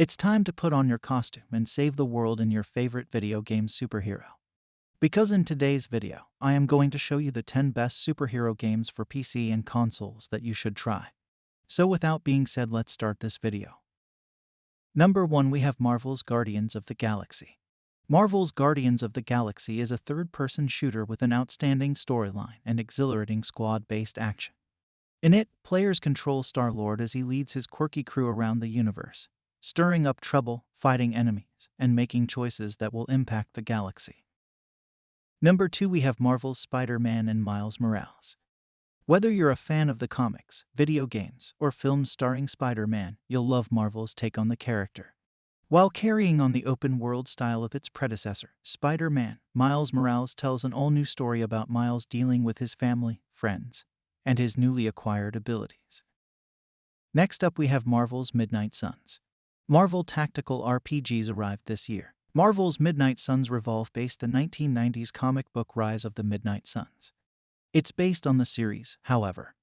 It's time to put on your costume and save the world in your favorite video game superhero. Because in today's video, I am going to show you the 10 best superhero games for PC and consoles that you should try. So without being said, let's start this video. Number 1, we have Marvel's Guardians of the Galaxy. Marvel's Guardians of the Galaxy is a third-person shooter with an outstanding storyline and exhilarating squad-based action. In it, players control Star-Lord as he leads his quirky crew around the universe, stirring up trouble, fighting enemies, and making choices that will impact the galaxy. Number 2, we have Marvel's Spider-Man and Miles Morales. Whether you're a fan of the comics, video games, or films starring Spider-Man, you'll love Marvel's take on the character. While carrying on the open-world style of its predecessor, Spider-Man, Miles Morales tells an all-new story about Miles dealing with his family, friends, and his newly acquired abilities. Next up, we have Marvel's Midnight Suns. Marvel tactical RPGs arrived this year. Marvel's Midnight Suns revolve based the 1990s comic book Rise of the Midnight Suns. It's based on the series, however.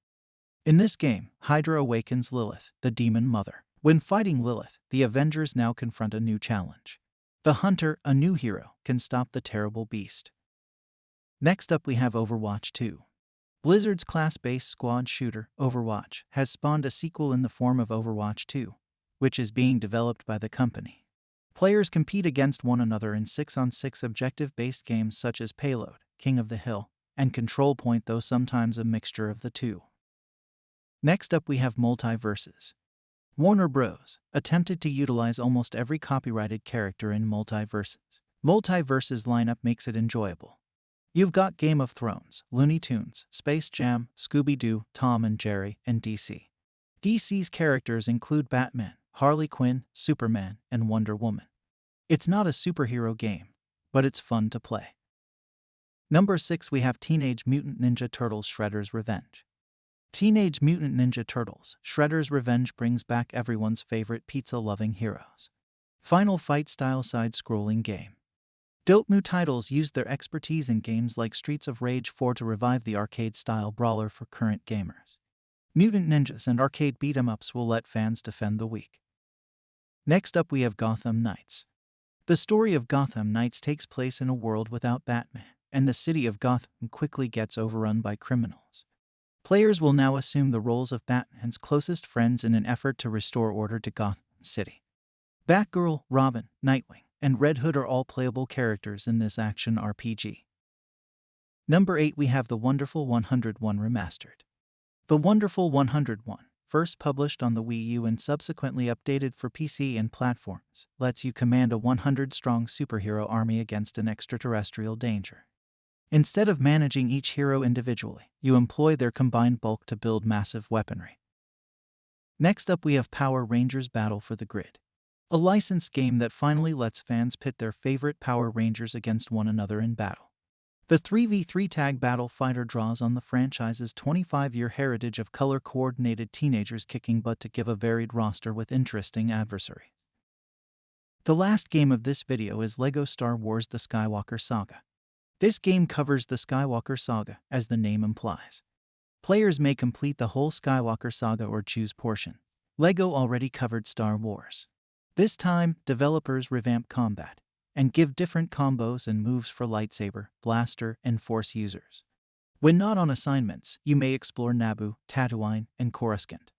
In this game, Hydra awakens Lilith, the Demon Mother. When fighting Lilith, the Avengers now confront a new challenge. The Hunter, a new hero, can stop the terrible beast. Next up, we have Overwatch 2. Blizzard's class-based squad shooter, Overwatch, has spawned a sequel in the form of Overwatch 2, which is being developed by the company. Players compete against one another in 6-on-6 objective-based games such as Payload, King of the Hill, and Control Point, though sometimes a mixture of the two. Next up, we have MultiVersus. Warner Bros. Attempted to utilize almost every copyrighted character in MultiVersus. MultiVersus lineup makes it enjoyable. You've got Game of Thrones, Looney Tunes, Space Jam, Scooby-Doo, Tom and Jerry, and DC. DC's characters include Batman, Harley Quinn, Superman, and Wonder Woman. It's not a superhero game, but it's fun to play. Number 6, we have Teenage Mutant Ninja Turtles Shredder's Revenge. Teenage Mutant Ninja Turtles Shredder's Revenge brings back everyone's favorite pizza-loving heroes. Final fight-style side-scrolling game. Dotemu titles used their expertise in games like Streets of Rage 4 to revive the arcade-style brawler for current gamers. Mutant Ninjas and arcade beat-em-ups will let fans defend the weak. Next up, we have Gotham Knights. The story of Gotham Knights takes place in a world without Batman, and the city of Gotham quickly gets overrun by criminals. Players will now assume the roles of Batman's closest friends in an effort to restore order to Gotham City. Batgirl, Robin, Nightwing, and Red Hood are all playable characters in this action RPG. Number 8, we have The Wonderful 101 Remastered. The Wonderful 101, first published on the Wii U and subsequently updated for PC and platforms, lets you command a 100-strong superhero army against an extraterrestrial danger. Instead of managing each hero individually, you employ their combined bulk to build massive weaponry. Next up, we have Power Rangers Battle for the Grid, a licensed game that finally lets fans pit their favorite Power Rangers against one another in battle. The 3v3 tag battle fighter draws on the franchise's 25-year heritage of color-coordinated teenagers kicking butt to give a varied roster with interesting adversaries. The last game of this video is LEGO Star Wars: The Skywalker Saga. This game covers the Skywalker Saga, as the name implies. Players may complete the whole Skywalker Saga or choose portion. LEGO already covered Star Wars. This time, developers revamp combat and give different combos and moves for lightsaber, blaster, and Force users. When not on assignments, you may explore Naboo, Tatooine, and Coruscant.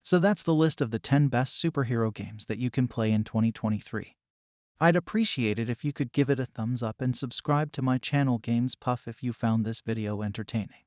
So that's the list of the 10 best superhero games that you can play in 2023. I'd appreciate it if you could give it a thumbs up and subscribe to my channel Games Puff if you found this video entertaining.